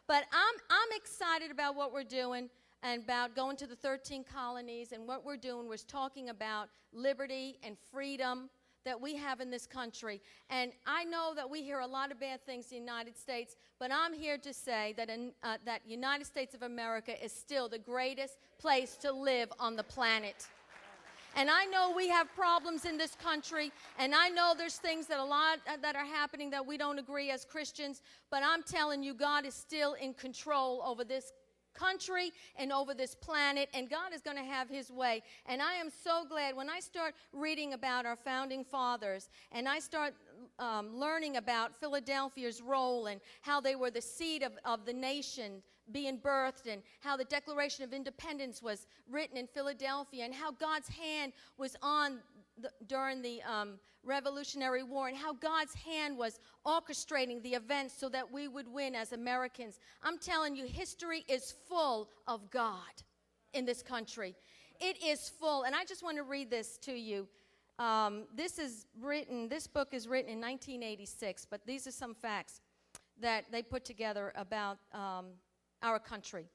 But I'm excited about what we're doing and about going to the 13 colonies. And what we're doing was talking about liberty and freedom that we have in this country. And I know that we hear a lot of bad things in the United States, but I'm here to say that that United States of America is still the greatest place to live on the planet. And I know we have problems in this country, and I know there's things that are happening that we don't agree as Christians, but I'm telling you, God is still in control over this country and over this planet, and God is going to have his way. And I am so glad when I start reading about our founding fathers and I start learning about Philadelphia's role and how they were the seed of the nation being birthed, and how the Declaration of Independence was written in Philadelphia, and how God's hand was on during the Revolutionary War, and how God's hand was orchestrating the events so that we would win as Americans. I'm telling you, history is full of God in this country. It is full. And I just want to read this to you. This book is written in 1986, but these are some facts that they put together about our country.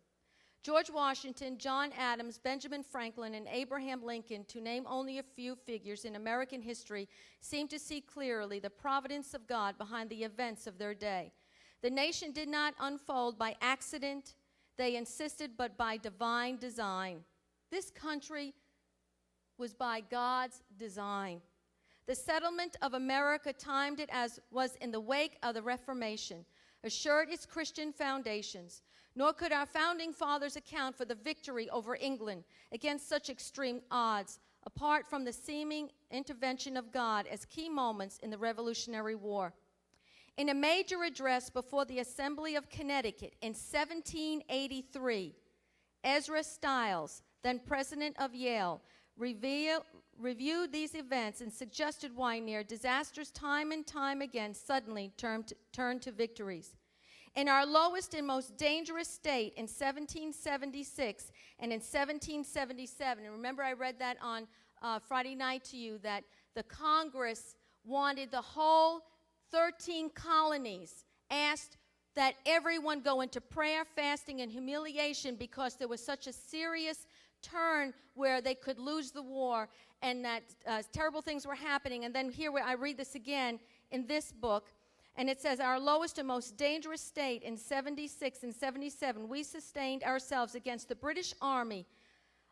George Washington, John Adams, Benjamin Franklin, and Abraham Lincoln, to name only a few figures in American history, seem to see clearly the providence of God behind the events of their day. The nation did not unfold by accident, they insisted, but by divine design. This country was by God's design. The settlement of America timed it as was in the wake of the Reformation, assured its Christian foundations. Nor could our founding fathers account for the victory over England against such extreme odds, apart from the seeming intervention of God as key moments in the Revolutionary War. In a major address before the Assembly of Connecticut in 1783, Ezra Stiles, then president of Yale, reviewed these events and suggested why near disasters time and time again suddenly turned to victories. In our lowest and most dangerous state in 1776 and in 1777, and remember I read that on Friday night to you, that the Congress wanted the whole 13 colonies, asked that everyone go into prayer, fasting, and humiliation because there was such a serious turn where they could lose the war and that terrible things were happening. And then here I read this again in this book. And it says, our lowest and most dangerous state in 76 and 77, we sustained ourselves against the British Army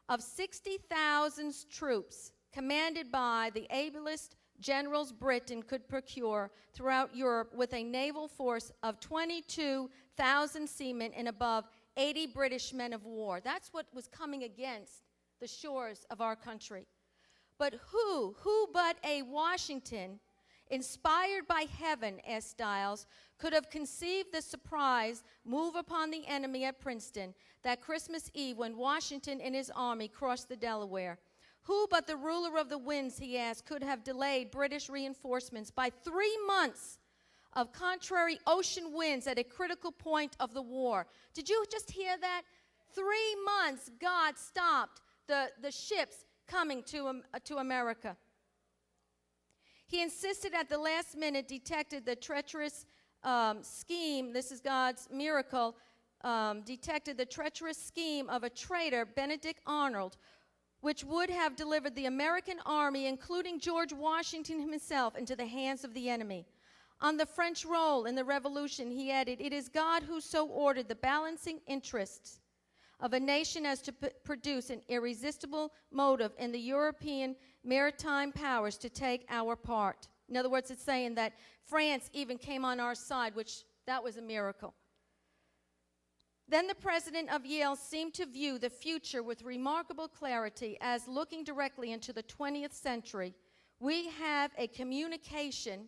of 60,000 troops, commanded by the ablest generals Britain could procure throughout Europe, with a naval force of 22,000 seamen and above 80 British men of war. That's what was coming against the shores of our country. But who but a Washington, inspired by heaven, asked Stiles, could have conceived the surprise move upon the enemy at Princeton that Christmas Eve when Washington and his army crossed the Delaware? Who but the ruler of the winds, he asked, could have delayed British reinforcements by 3 months of contrary ocean winds at a critical point of the war? Did you just hear that? 3 months God stopped the ships coming to America. He insisted at the last minute, detected the treacherous scheme, this is God's miracle, detected the treacherous scheme of a traitor, Benedict Arnold, which would have delivered the American army, including George Washington himself, into the hands of the enemy. On the French role in the Revolution, he added, it is God who so ordered the balancing interests of a nation as to produce an irresistible motive in the European maritime powers to take our part. In other words, it's saying that France even came on our side, which that was a miracle. Then the president of Yale seemed to view the future with remarkable clarity as looking directly into the 20th century. We have a communication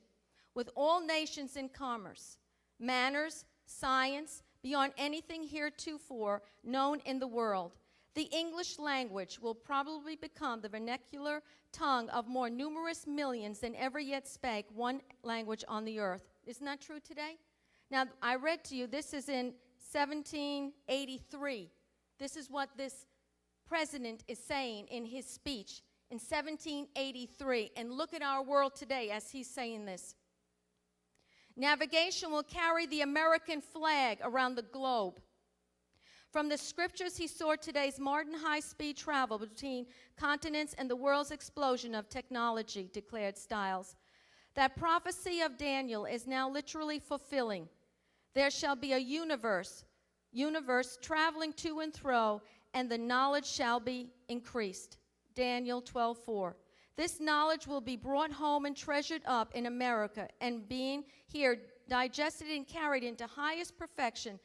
with all nations in commerce, manners, science, beyond anything heretofore known in the world. The English language will probably become the vernacular tongue of more numerous millions than ever yet spake one language on the earth. Isn't that true today? Now, I read to you, this is in 1783. This is what this president is saying in his speech in 1783. And look at our world today as he's saying this. Navigation will carry the American flag around the globe. From the scriptures, he saw today's modern high-speed travel between continents and the world's explosion of technology, declared Stiles. That prophecy of Daniel is now literally fulfilling. There shall be a universe traveling to and fro, and the knowledge shall be increased. Daniel 12:4. This knowledge will be brought home and treasured up in America, and being here digested and carried into highest perfection,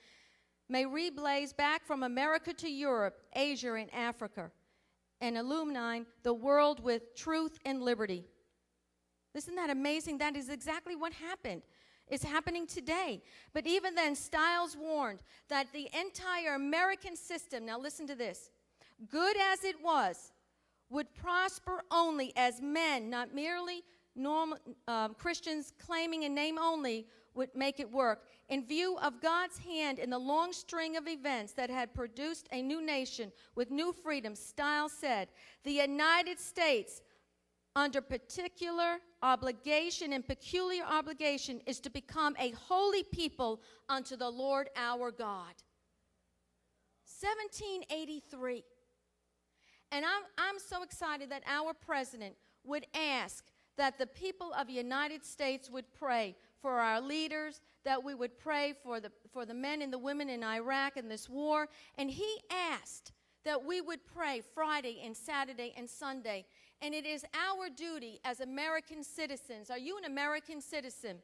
may reblaze back from America to Europe, Asia, and Africa, and illumine the world with truth and liberty. Isn't that amazing? That is exactly what happened. It's happening today. But even then, Stiles warned that the entire American system, now listen to this, good as it was, would prosper only as men, not merely normal Christians claiming a name only, would make it work. In view of God's hand in the long string of events that had produced a new nation with new freedoms, Stiles said, the United States, under particular obligation and peculiar obligation, is to become a holy people unto the Lord our God. 1783. And I'm so excited that our president would ask that the people of the United States would pray for our leaders, that we would pray for the men and the women in Iraq in this war. And he asked that we would pray Friday and Saturday and Sunday. And it is our duty as American citizens. Are you an American citizen?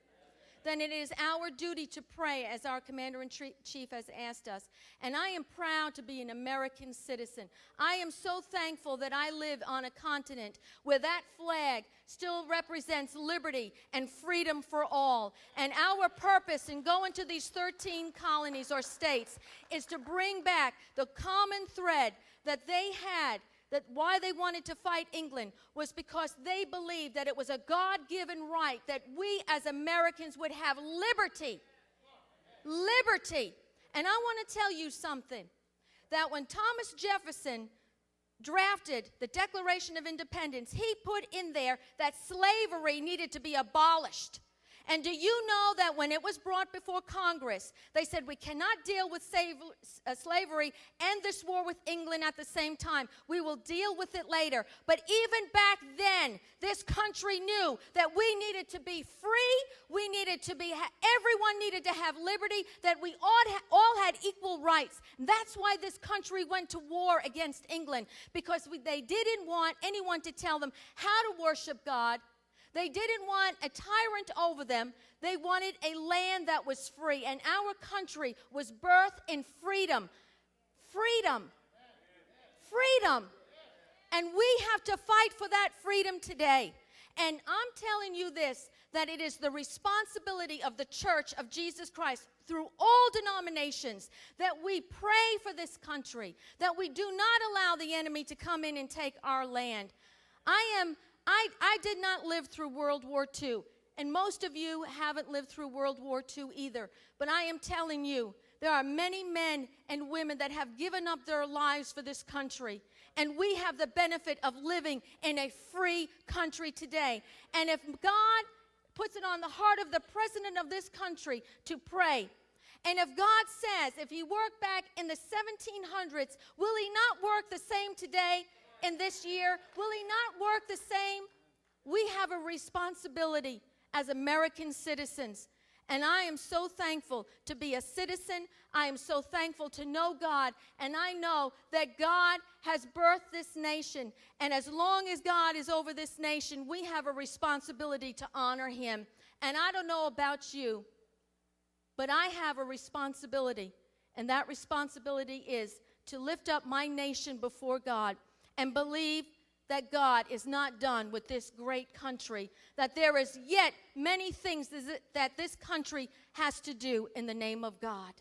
Then it is our duty to pray, as our Commander-in-Chief has asked us. And I am proud to be an American citizen. I am so thankful that I live on a continent where that flag still represents liberty and freedom for all. And our purpose in going to these 13 colonies or states is to bring back the common thread that they had, that why they wanted to fight England was because they believed that it was a God-given right that we as Americans would have liberty. Liberty. And I want to tell you something, that when Thomas Jefferson drafted the Declaration of Independence, he put in there that slavery needed to be abolished. And do you know that when it was brought before Congress, they said we cannot deal with slavery and this war with England at the same time. We will deal with it later. But even back then, this country knew that we needed to be free. We needed to be, everyone needed to have liberty, that we all had equal rights. That's why this country went to war against England, because they didn't want anyone to tell them how to worship God. They didn't want a tyrant over them. They wanted a land that was free. And our country was birthed in freedom. Freedom. Freedom. And we have to fight for that freedom today. And I'm telling you this, that it is the responsibility of the Church of Jesus Christ through all denominations that we pray for this country, that we do not allow the enemy to come in and take our land. I did not live through World War II, and most of you haven't lived through World War II either. But I am telling you, there are many men and women that have given up their lives for this country, and we have the benefit of living in a free country today. And if God puts it on the heart of the president of this country to pray, and if God says, if he worked back in the 1700s, will he not work the same today? In this year, will he not work the same? We have a responsibility as American citizens. And I am so thankful to be a citizen. I am so thankful to know God. And I know that God has birthed this nation. And as long as God is over this nation, we have a responsibility to honor him. And I don't know about you, but I have a responsibility. And that responsibility is to lift up my nation before God, and believe that God is not done with this great country, that there is yet many things that this country has to do in the name of God.